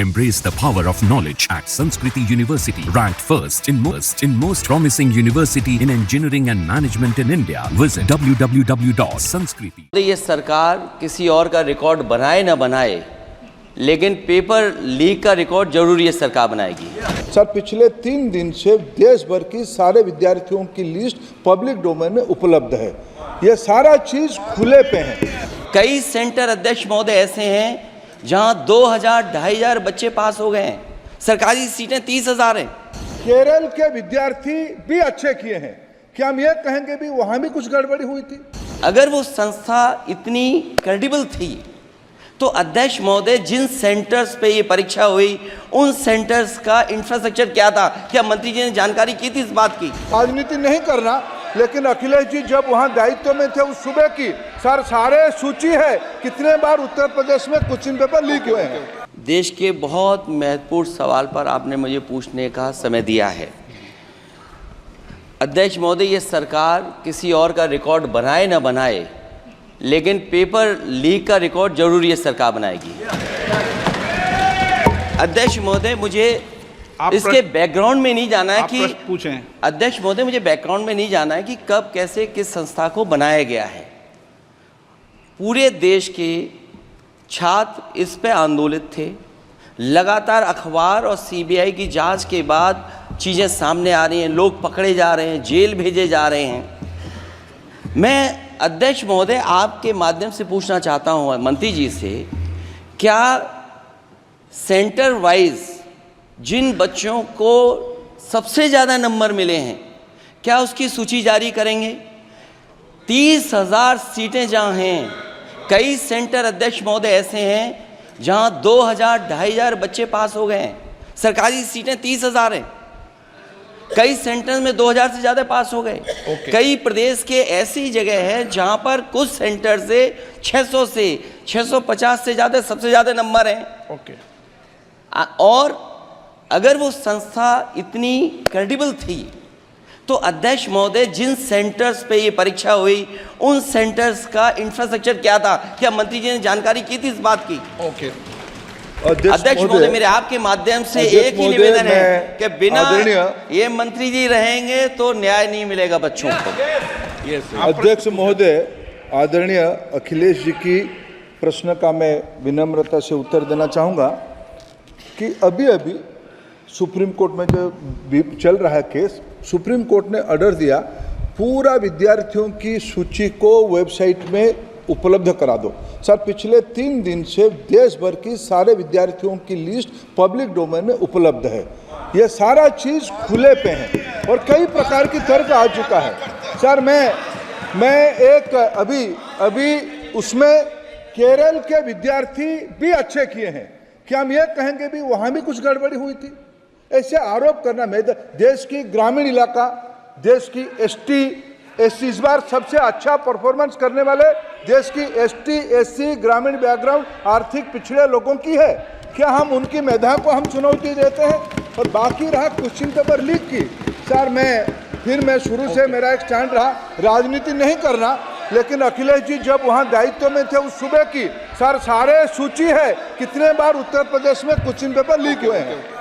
Embrace the power of knowledge at Sanskriti University, ranked first in most promising university in engineering and management in India. Visit www.sanskriti. ये सरकार किसी और का record बनाए ना बनाए, लेकिन पेपर लीक का रिकॉर्ड जरूर ये सरकार बनाएगी। सर, पिछले 3 दिन से देश भर की सारे विद्यार्थियों की लिस्ट पब्लिक डोमेन में उपलब्ध है। ये सारा चीज खुले पे है। कई सेंटर अध्यक्ष महोदय ऐसे हैं जहां 2000-2500 बच्चे पास हो गए हैं। सरकारी सीटें 30,000 हैं। केरल के विद्यार्थी भी अच्छे किए हैं। क्या हम ये कहेंगे भी वहां भी कुछ गड़बड़ी हुई थी? अगर वो संस्था इतनी क्रेडिबल थी तो अध्यक्ष महोदय जिन सेंटर्स पे ये परीक्षा हुई उन सेंटर्स का इंफ्रास्ट्रक्चर क्या था? क्या मंत्री जी ने जानकारी की थी इस बात की? राजनीति नहीं करना, लेकिन अखिलेश जी जब वहां दायित्व में थे उस सुबह की सर सारे सूची है कितने बार उत्तर प्रदेश में क्वेश्चन पेपर लीक हुए हैं। देश के बहुत महत्वपूर्ण सवाल पर आपने मुझे पूछने का समय दिया है। अध्यक्ष महोदय, ये सरकार किसी और का रिकॉर्ड बनाए ना बनाए, लेकिन पेपर लीक का रिकॉर्ड जरूर ये सरकार बनाएगी। अध्यक्ष महोदय, मुझे इसके बैकग्राउंड में नहीं जाना है कि पूछें। अध्यक्ष महोदय, मुझे बैकग्राउंड में नहीं जाना है कि कब कैसे किस संस्था को बनाया गया है। पूरे देश के छात्र इस पे आंदोलित थे। लगातार अखबार और सीबीआई की जांच के बाद चीज़ें सामने आ रही हैं, लोग पकड़े जा रहे हैं, जेल भेजे जा रहे हैं। मैं अध्यक्ष महोदय आपके माध्यम से पूछना चाहता हूँ मंत्री जी से, क्या सेंटर वाइज जिन बच्चों को सबसे ज़्यादा नंबर मिले हैं, क्या उसकी सूची जारी करेंगे? 30,000 सीटें जहाँ हैं, कई सेंटर अध्यक्ष महोदय ऐसे हैं जहाँ 2000-2500 बच्चे पास हो गए हैं। सरकारी सीटें 30,000 हैं। कई सेंटर में 2000 से ज़्यादा पास हो गए। कई प्रदेश के ऐसी जगह है जहाँ पर कुछ सेंटर से 600 से 650 से ज़्यादा सबसे ज़्यादा नंबर हैं। और अगर वो संस्था इतनी क्रेडिबल थी तो अध्यक्ष महोदय जिन सेंटर्स पे ये परीक्षा हुई उन सेंटर्स का इंफ्रास्ट्रक्चर क्या था? क्या मंत्री जी ने जानकारी की थी इस बात की? अध्यक्ष महोदय, मेरे आपके माध्यम से एक ही निवेदन है कि बिना ये मंत्री जी रहेंगे तो न्याय नहीं मिलेगा बच्चों को। अध्यक्ष महोदय, आदरणीय अखिलेश जी की प्रश्न का मैं विनम्रता से उत्तर देना चाहूँगा कि अभी सुप्रीम कोर्ट में जो चल रहा है केस, सुप्रीम कोर्ट ने ऑर्डर दिया पूरा विद्यार्थियों की सूची को वेबसाइट में उपलब्ध करा दो। सर, पिछले 3 दिन से देश भर की सारे विद्यार्थियों की लिस्ट पब्लिक डोमेन में उपलब्ध है। ये सारा चीज़ खुले पे है और कई प्रकार की तर्क आ चुका है। सर, मैं एक अभी उसमें केरल के विद्यार्थी भी अच्छे किए हैं। क्या हम ये कहेंगे भी वहाँ भी कुछ गड़बड़ी हुई थी? ऐसे आरोप करना, मैं देश की ग्रामीण इलाका, देश की एसटी एससी इस बार सबसे अच्छा परफॉर्मेंस करने वाले देश की एसटी एससी ग्रामीण बैकग्राउंड आर्थिक पिछड़े लोगों की है। क्या हम उनकी मेधा को हम चुनौती देते हैं? और बाकी रहा क्वेश्चन पेपर लीक की, सर मैं शुरू से मेरा एक स्टैंड रहा, राजनीति नहीं करना, लेकिन अखिलेश जी जब वहाँ दायित्व में थे उस सुबह की सर सारे सूची है कितने बार उत्तर प्रदेश में क्वेश्चन पेपर लीक हुए हैं।